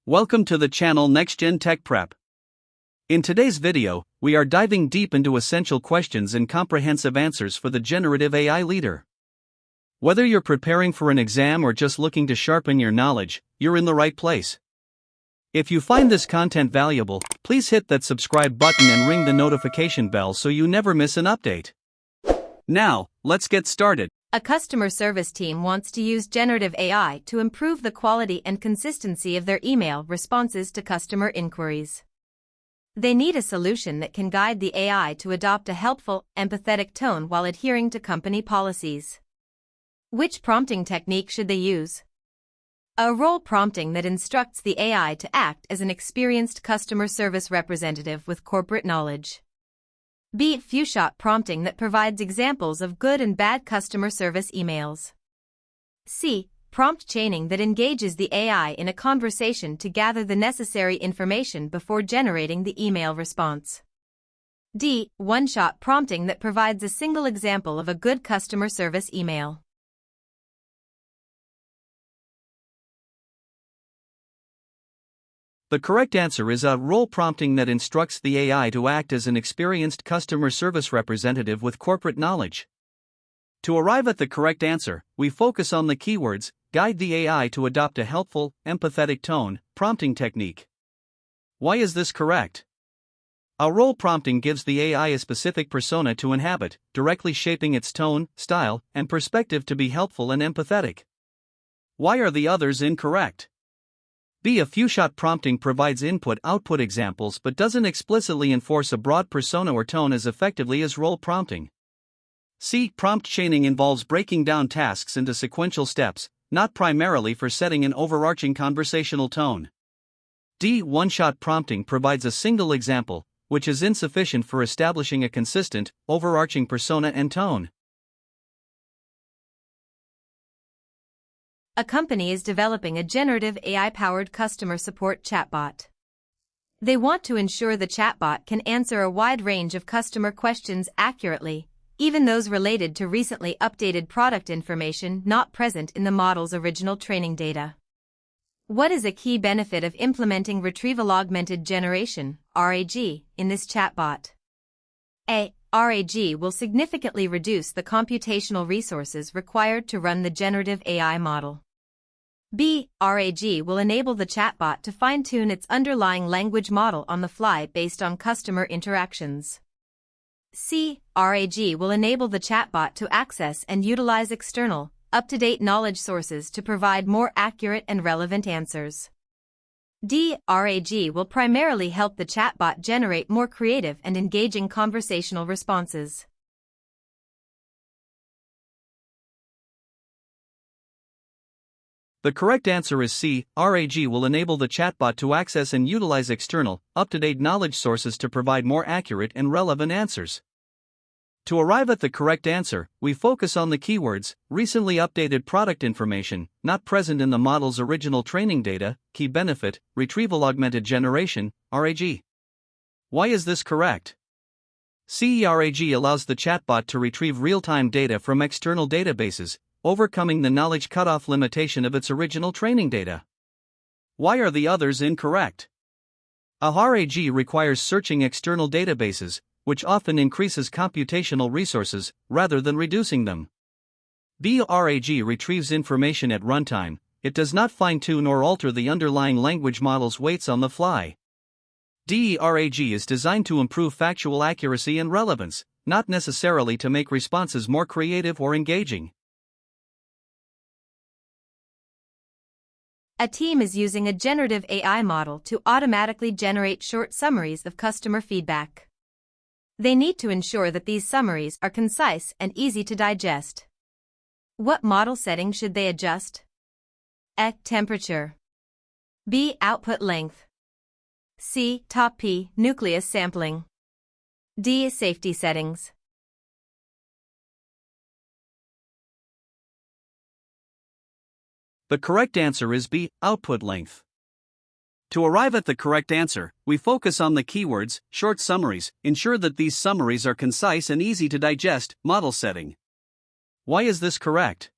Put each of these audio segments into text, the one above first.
Welcome to the channel NextGen Tech Prep. In today's video, we are diving deep into essential questions and comprehensive answers for the Generative AI Leader. Whether you're preparing for an exam or just looking to sharpen your knowledge, you're in the right place. If you find this content valuable, please hit that subscribe button and ring the notification bell so you never miss an update. Now, let's get started. A customer service team wants to use generative AI to improve the quality and consistency of their email responses to customer inquiries. They need a solution that can guide the AI to adopt a helpful, empathetic tone while adhering to company policies. Which prompting technique should they use? A role prompting that instructs the AI to act as an experienced customer service representative with corporate knowledge. B. Few-shot prompting that provides examples of good and bad customer service emails. C. Prompt chaining that engages the AI in a conversation to gather the necessary information before generating the email response. D. One-shot prompting that provides a single example of a good customer service email. The correct answer is a role prompting that instructs the AI to act as an experienced customer service representative with corporate knowledge. To arrive at the correct answer, we focus on the keywords, guide the AI to adopt a helpful, empathetic tone, prompting technique. Why is this correct? A role prompting gives the AI a specific persona to inhabit, directly shaping its tone, style, and perspective to be helpful and empathetic. Why are the others incorrect? B. A few-shot prompting provides input-output examples but doesn't explicitly enforce a broad persona or tone as effectively as role prompting. C. Prompt chaining involves breaking down tasks into sequential steps, not primarily for setting an overarching conversational tone. D. One-shot prompting provides a single example, which is insufficient for establishing a consistent, overarching persona and tone. A company is developing a generative AI-powered customer support chatbot. They want to ensure the chatbot can answer a wide range of customer questions accurately, even those related to recently updated product information not present in the model's original training data. What is a key benefit of implementing retrieval augmented generation (RAG) in this chatbot? A. RAG will significantly reduce the computational resources required to run the generative AI model. B. RAG will enable the chatbot to fine-tune its underlying language model on the fly based on customer interactions. C. RAG will enable the chatbot to access and utilize external, up-to-date knowledge sources to provide more accurate and relevant answers. D. RAG will primarily help the chatbot generate more creative and engaging conversational responses. The correct answer is C. RAG will enable the chatbot to access and utilize external, up-to-date knowledge sources to provide more accurate and relevant answers. To arrive at the correct answer, we focus on the keywords, recently updated product information, not present in the model's original training data, key benefit, retrieval augmented generation, RAG. Why is this correct? C. RAG allows the chatbot to retrieve real-time data from external databases, overcoming the knowledge cutoff limitation of its original training data. Why are the others incorrect? A RAG requires searching external databases, which often increases computational resources, rather than reducing them. B. RAG retrieves information at runtime, it does not fine-tune or alter the underlying language model's weights on the fly. D. RAG is designed to improve factual accuracy and relevance, not necessarily to make responses more creative or engaging. A team is using a generative AI model to automatically generate short summaries of customer feedback. They need to ensure that these summaries are concise and easy to digest. What model setting should they adjust? A. Temperature. B. Output length. C. Top P. Nucleus sampling. D. Safety settings. The correct answer is B. Output length. To arrive at the correct answer, we focus on the keywords, short summaries, ensure that these summaries are concise and easy to digest, model setting. Why is this correct?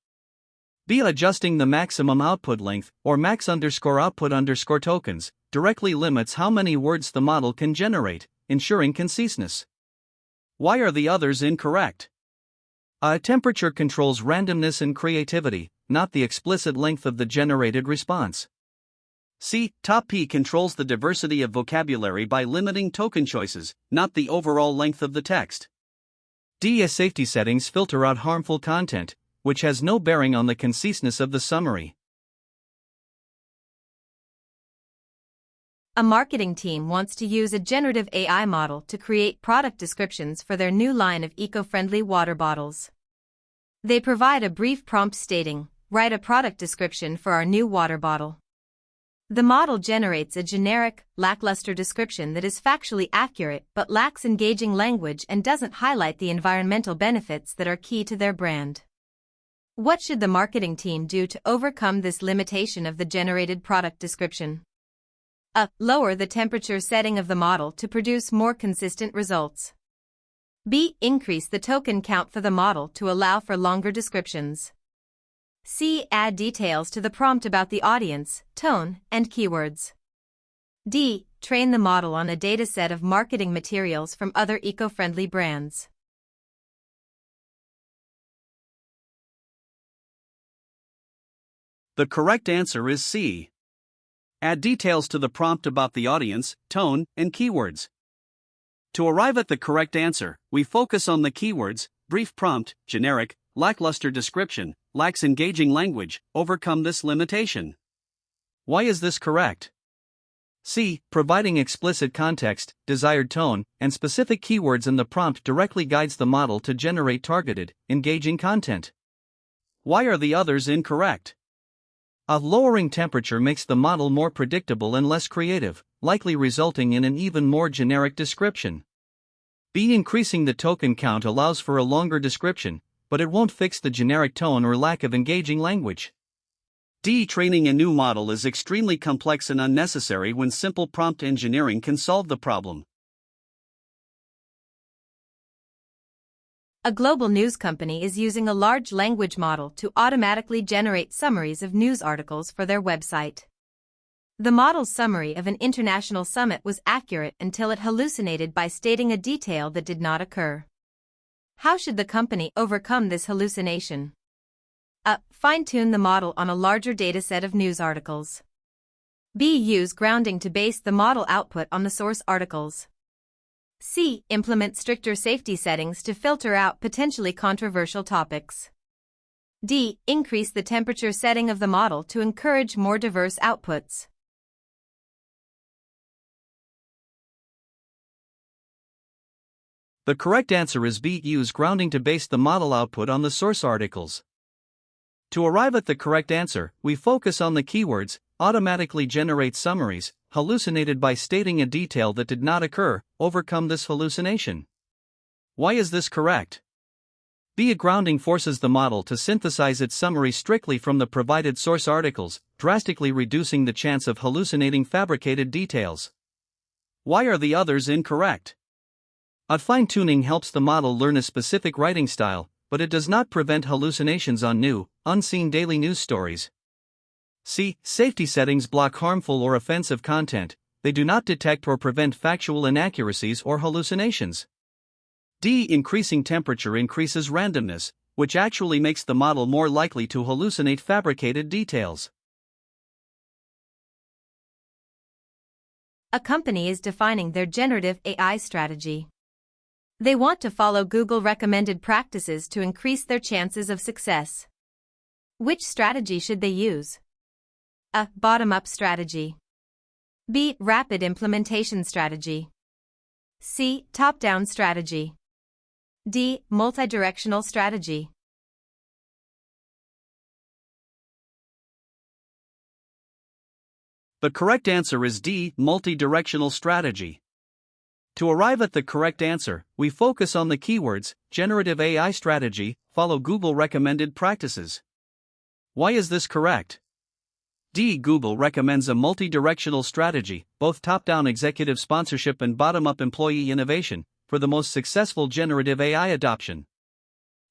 B. Adjusting the maximum output length, or max_output_ tokens, directly limits how many words the model can generate, ensuring conciseness. Why are the others incorrect? A. Temperature controls randomness and creativity, not the explicit length of the generated response. C. Top P controls the diversity of vocabulary by limiting token choices, not the overall length of the text. D. A. Safety settings filter out harmful content, which has no bearing on the conciseness of the summary. A marketing team wants to use a generative AI model to create product descriptions for their new line of eco-friendly water bottles. They provide a brief prompt stating, "Write a product description for our new water bottle." The model generates a generic, lackluster description that is factually accurate but lacks engaging language and doesn't highlight the environmental benefits that are key to their brand. What should the marketing team do to overcome this limitation of the generated product description? A. Lower the temperature setting of the model to produce more consistent results. B. Increase the token count for the model to allow for longer descriptions. C. Add details to the prompt about the audience, tone, and keywords. D. Train the model on a dataset of marketing materials from other eco-friendly brands. The correct answer is C. Add details to the prompt about the audience, tone, and keywords. To arrive at the correct answer, we focus on the keywords: brief prompt, generic, lackluster description, lacks engaging language, overcome this limitation. Why is this correct? C. Providing explicit context, desired tone, and specific keywords in the prompt directly guides the model to generate targeted, engaging content. Why are the others incorrect? A. Lowering temperature makes the model more predictable and less creative, likely resulting in an even more generic description. B. Increasing the token count allows for a longer description, but it won't fix the generic tone or lack of engaging language. D. Training a new model is extremely complex and unnecessary when simple prompt engineering can solve the problem. A global news company is using a large language model to automatically generate summaries of news articles for their website. The model's summary of an international summit was accurate until it hallucinated by stating a detail that did not occur. How should the company overcome this hallucination? A. Fine-tune the model on a larger dataset of news articles. B. Use grounding to base the model output on the source articles. C. Implement stricter safety settings to filter out potentially controversial topics. D. Increase the temperature setting of the model to encourage more diverse outputs. The correct answer is B. Use grounding to base the model output on the source articles. To arrive at the correct answer, we focus on the keywords: automatically generate summaries, hallucinated by stating a detail that did not occur, overcome this hallucination. Why is this correct? B. A grounding forces the model to synthesize its summary strictly from the provided source articles, drastically reducing the chance of hallucinating fabricated details. Why are the others incorrect? A. Fine-tuning helps the model learn a specific writing style, but it does not prevent hallucinations on new, unseen daily news stories. C. Safety settings block harmful or offensive content, they do not detect or prevent factual inaccuracies or hallucinations. D. Increasing temperature increases randomness, which actually makes the model more likely to hallucinate fabricated details. A company is defining their generative AI strategy. They want to follow Google recommended practices to increase their chances of success. Which strategy should they use? A. Bottom-up strategy. B. Rapid implementation strategy. C. Top-down strategy. D. Multi-directional strategy. The correct answer is D. Multi-directional strategy. To arrive at the correct answer, we focus on the keywords: generative AI strategy, follow Google recommended practices. Why is this correct? D. Google recommends a multi-directional strategy, both top-down executive sponsorship and bottom-up employee innovation, for the most successful generative AI adoption.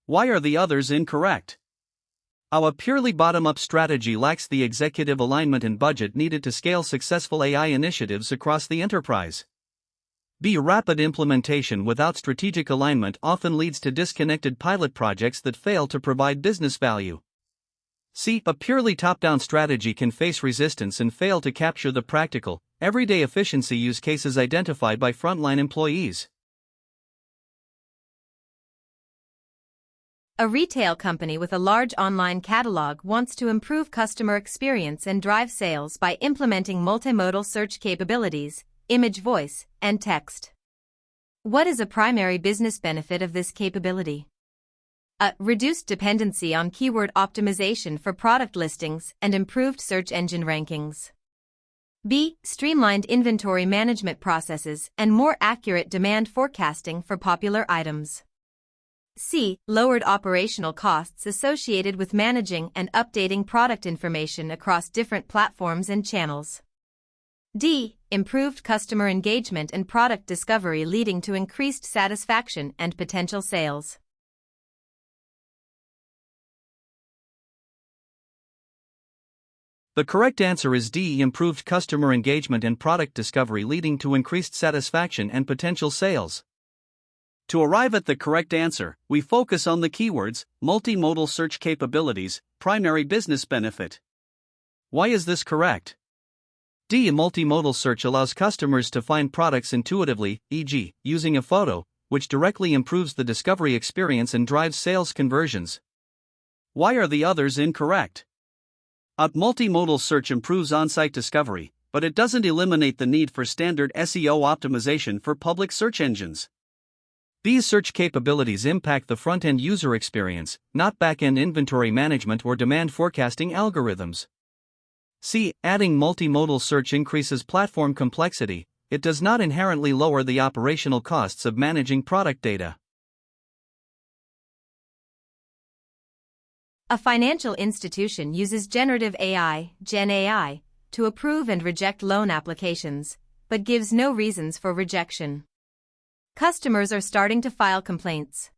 Why are the others incorrect? Our purely bottom-up strategy lacks the executive alignment and budget needed to scale successful AI initiatives across the enterprise. B. Rapid implementation without strategic alignment often leads to disconnected pilot projects that fail to provide business value. C. A purely top-down strategy can face resistance and fail to capture the practical, everyday efficiency use cases identified by frontline employees. A retail company with a large online catalog wants to improve customer experience and drive sales by implementing multimodal search capabilities, image, voice, and text. What is a primary business benefit of this capability? A. Reduced dependency on keyword optimization for product listings and improved search engine rankings. B. Streamlined inventory management processes and more accurate demand forecasting for popular items. C. Lowered operational costs associated with managing and updating product information across different platforms and channels. D. Improved customer engagement and product discovery leading to increased satisfaction and potential sales. The correct answer is D. Improved customer engagement and product discovery leading to increased satisfaction and potential sales. To arrive at the correct answer, we focus on the keywords, multimodal search capabilities, primary business benefit. Why is this correct? D. Multimodal search allows customers to find products intuitively, e.g., using a photo, which directly improves the discovery experience and drives sales conversions. Why are the others incorrect? A. Multimodal search improves on-site discovery, but it doesn't eliminate the need for standard SEO optimization for public search engines. These search capabilities impact the front-end user experience, not back-end inventory management or demand forecasting algorithms. C. Adding multimodal search increases platform complexity. It does not inherently lower the operational costs of managing product data. A financial institution uses generative AI, Gen AI, to approve and reject loan applications, but gives no reasons for rejection. Customers are starting to file complaints.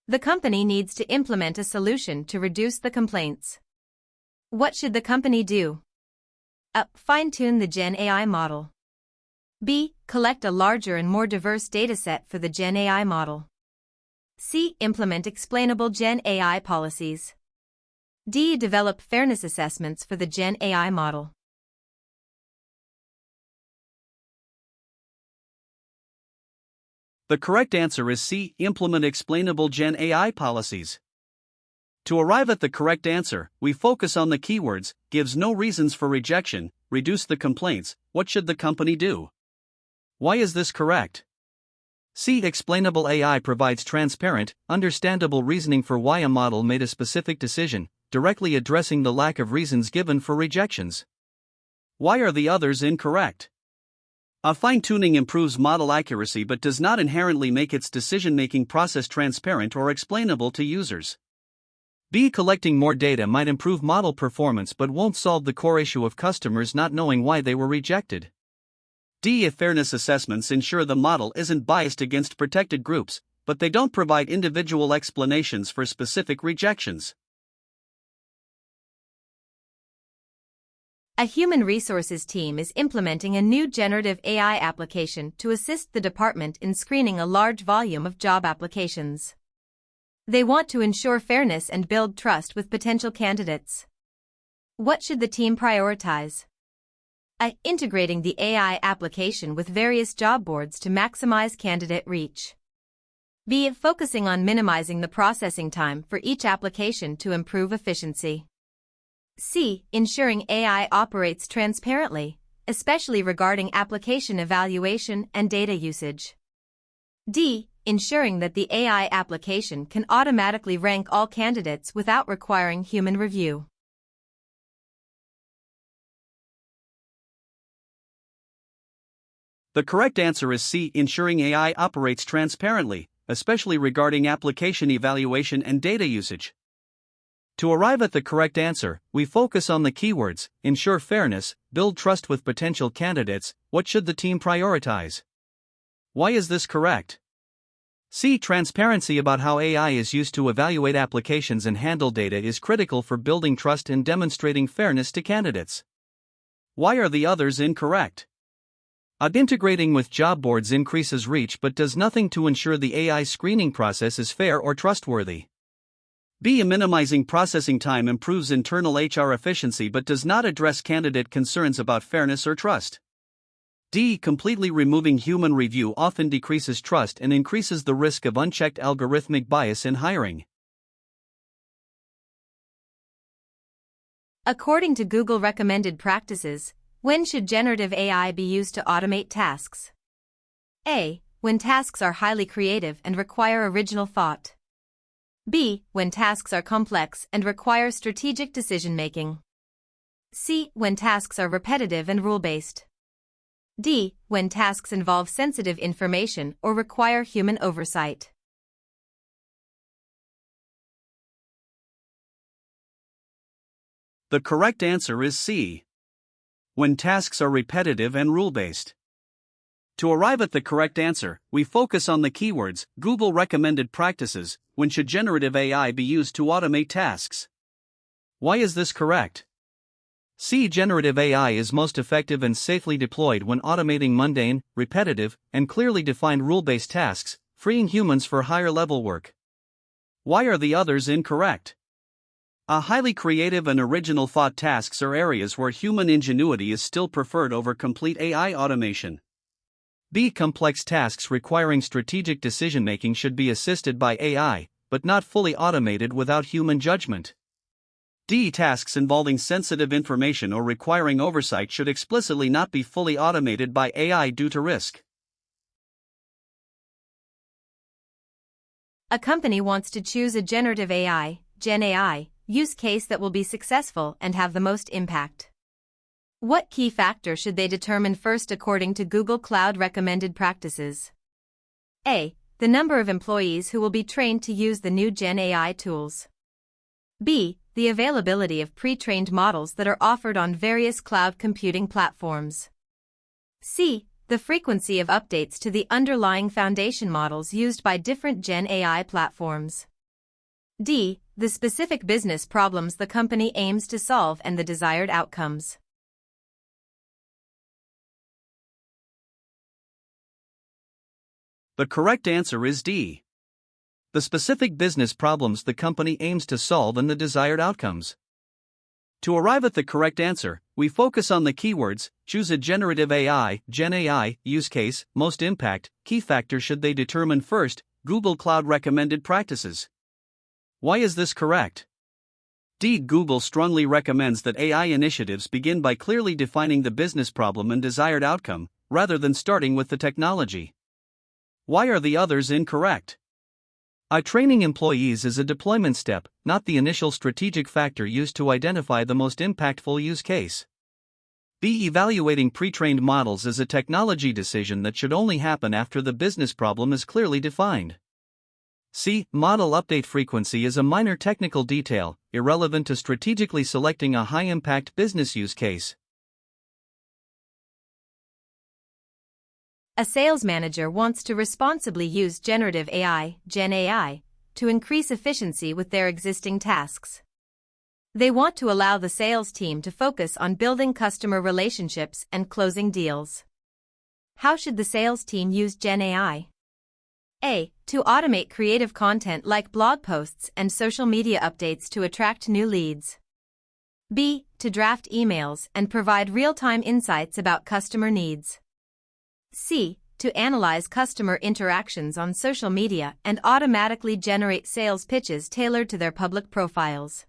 The company needs to implement a solution to reduce the complaints. What should the company do? A. Fine-tune the Gen AI model. B. Collect a larger and more diverse dataset for the Gen AI model. C. Implement explainable Gen AI policies. D. Develop fairness assessments for the Gen AI model. The correct answer is C. Implement explainable Gen AI policies. To arrive at the correct answer, we focus on the keywords, gives no reasons for rejection, reduce the complaints, what should the company do? Why is this correct? C. Explainable AI provides transparent, understandable reasoning for why a model made a specific decision, directly addressing the lack of reasons given for rejections. Why are the others incorrect? A. Fine-tuning improves model accuracy but does not inherently make its decision-making process transparent or explainable to users. B. Collecting more data might improve model performance but won't solve the core issue of customers not knowing why they were rejected. D. Fairness assessments ensure the model isn't biased against protected groups, but they don't provide individual explanations for specific rejections. A human resources team is implementing a new generative AI application to assist the department in screening a large volume of job applications. They want to ensure fairness and build trust with potential candidates. What should the team prioritize? A. Integrating the AI application with various job boards to maximize candidate reach. B. Focusing on minimizing the processing time for each application to improve efficiency. C. Ensuring AI operates transparently, especially regarding application evaluation and data usage. D. Ensuring that the AI application can automatically rank all candidates without requiring human review. The correct answer is C. Ensuring AI operates transparently, especially regarding application evaluation and data usage. To arrive at the correct answer, we focus on the keywords, ensure fairness, build trust with potential candidates, what should the team prioritize? Why is this correct? C. Transparency about how AI is used to evaluate applications and handle data is critical for building trust and demonstrating fairness to candidates. Why are the others incorrect? A. Integrating with job boards increases reach but does nothing to ensure the AI screening process is fair or trustworthy. B. Minimizing processing time improves internal HR efficiency but does not address candidate concerns about fairness or trust. D. Completely removing human review often decreases trust and increases the risk of unchecked algorithmic bias in hiring. According to Google recommended practices, when should generative AI be used to automate tasks? A. When tasks are highly creative and require original thought. B. When tasks are complex and require strategic decision-making. C. When tasks are repetitive and rule-based. D. When tasks involve sensitive information or require human oversight. The correct answer is C. When tasks are repetitive and rule-based. To arrive at the correct answer, we focus on the keywords, Google recommended practices, when should generative AI be used to automate tasks? Why is this correct? C. Generative AI is most effective and safely deployed when automating mundane, repetitive, and clearly defined rule-based tasks, freeing humans for higher-level work. Why are the others incorrect? A. Highly creative and original thought tasks are areas where human ingenuity is still preferred over complete AI automation. B. Complex tasks requiring strategic decision-making should be assisted by AI, but not fully automated without human judgment. D. Tasks involving sensitive information or requiring oversight should explicitly not be fully automated by AI due to risk. A company wants to choose a generative AI, Gen AI, use case that will be successful and have the most impact. What key factor should they determine first according to Google Cloud recommended practices? A. The number of employees who will be trained to use the new Gen AI tools. B. The availability of pre-trained models that are offered on various cloud computing platforms. C. The frequency of updates to the underlying foundation models used by different Gen AI platforms. D. The specific business problems the company aims to solve and the desired outcomes. The correct answer is D. The specific business problems the company aims to solve and the desired outcomes. To arrive at the correct answer, we focus on the keywords, choose a generative AI, Gen AI, use case, most impact, key factor should they determine first, Google Cloud recommended practices. Why is this correct? D. Google strongly recommends that AI initiatives begin by clearly defining the business problem and desired outcome, rather than starting with the technology. Why are the others incorrect? A. Training employees is a deployment step, not the initial strategic factor used to identify the most impactful use case. B. Evaluating pre-trained models is a technology decision that should only happen after the business problem is clearly defined. C. Model update frequency is a minor technical detail, irrelevant to strategically selecting a high-impact business use case. A sales manager wants to responsibly use generative AI, Gen AI, to increase efficiency with their existing tasks. They want to allow the sales team to focus on building customer relationships and closing deals. How should the sales team use Gen AI? A. To automate creative content like blog posts and social media updates to attract new leads. B. To draft emails and provide real-time insights about customer needs. C. To analyze customer interactions on social media and automatically generate sales pitches tailored to their public profiles.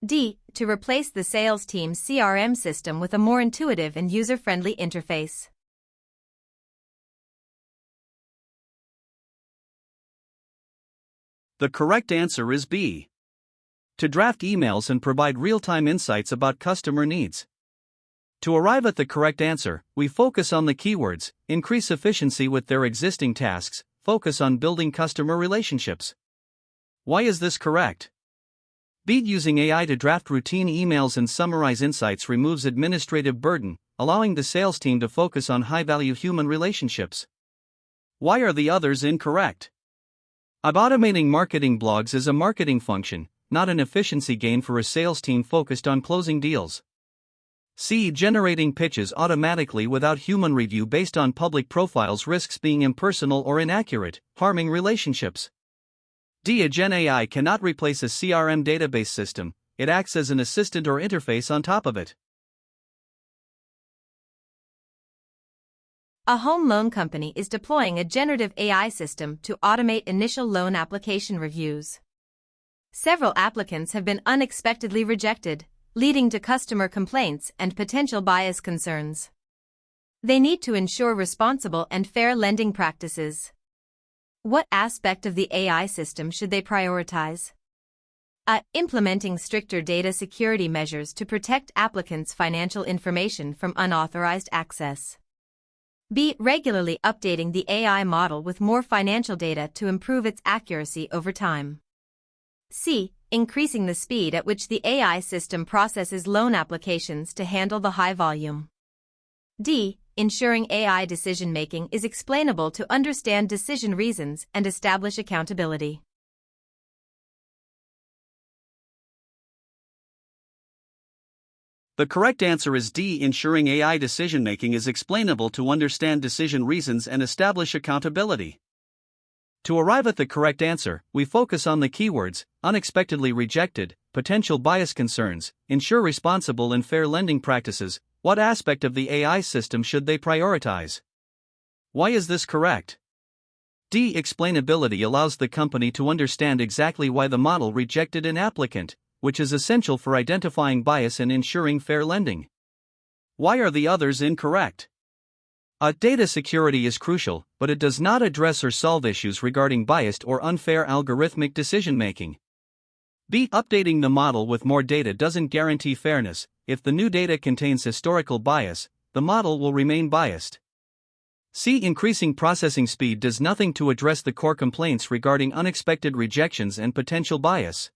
D. To replace the sales team's CRM system with a more intuitive and user-friendly interface. The correct answer is B. To draft emails and provide real-time insights about customer needs. To arrive at the correct answer, we focus on the keywords, increase efficiency with their existing tasks, focus on building customer relationships. Why is this correct? B. Using AI to draft routine emails and summarize insights removes administrative burden, allowing the sales team to focus on high-value human relationships. Why are the others incorrect? Automating marketing blogs is a marketing function, not an efficiency gain for a sales team focused on closing deals. C. Generating pitches automatically without human review based on public profiles risks being impersonal or inaccurate, harming relationships. D. A Gen AI cannot replace a CRM database system, it acts as an assistant or interface on top of it. A home loan company is deploying a generative AI system to automate initial loan application reviews. Several applicants have been unexpectedly rejected, leading to customer complaints and potential bias concerns. They need to ensure responsible and fair lending practices. What aspect of the AI system should they prioritize? A. Implementing stricter data security measures to protect applicants' financial information from unauthorized access. B. Regularly updating the AI model with more financial data to improve its accuracy over time. C. Increasing the speed at which the AI system processes loan applications to handle the high volume. D. Ensuring AI decision-making is explainable to understand decision reasons and establish accountability. The correct answer is D. Ensuring AI decision-making is explainable to understand decision reasons and establish accountability. To arrive at the correct answer, we focus on the keywords: unexpectedly rejected, potential bias concerns, ensure responsible and fair lending practices. What aspect of the AI system should they prioritize? Why is this correct? D. Explainability allows the company to understand exactly why the model rejected an applicant, which is essential for identifying bias and ensuring fair lending. Why are the others incorrect? A. Data security is crucial, but it does not address or solve issues regarding biased or unfair algorithmic decision-making. B. Updating the model with more data doesn't guarantee fairness. If the new data contains historical bias, the model will remain biased. C. Increasing processing speed does nothing to address the core complaints regarding unexpected rejections and potential bias.